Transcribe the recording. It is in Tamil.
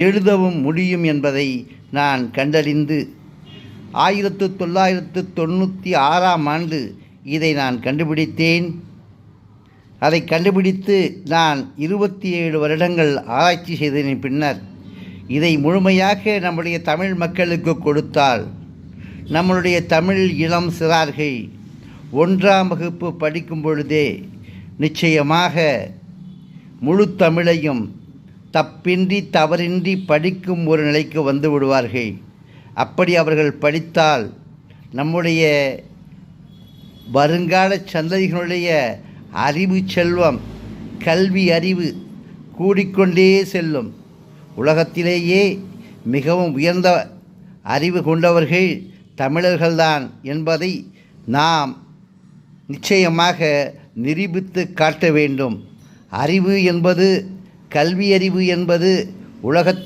எழுதவும் முடியும் என்பதை நான் கண்டறிந்து 1996ஆம் ஆண்டு இதை நான் கண்டுபிடித்தேன். அதை கண்டுபிடித்து நான் 27 வருடங்கள் ஆராய்ச்சி செய்ததின் பின்னர் இதை முழுமையாக நம்முடைய தமிழ் மக்களுக்கு கொடுத்தால் நம்மளுடைய தமிழ் இளம் சிறார்கள் 1ஆம் வகுப்பு படிக்கும் பொழுதே நிச்சயமாக முழு தமிழையும் தப்பின்றி தவறின்றி படிக்கும் ஒரு நிலைக்கு வந்து விடுவார்கள். அப்படி அவர்கள் படித்தால் நம்முடைய வருங்கால சந்ததிகளுடைய அறிவு செல்வம், கல்வி அறிவு கூடிக்கொண்டே செல்லும். உலகத்திலேயே மிகவும் உயர்ந்த அறிவு கொண்டவர்கள் தமிழர்கள்தான் என்பதை நாம் நிச்சயமாக நிரூபித்து காட்ட வேண்டும். அறிவு என்பது, கல்வி அறிவு என்பது உலகத்தில்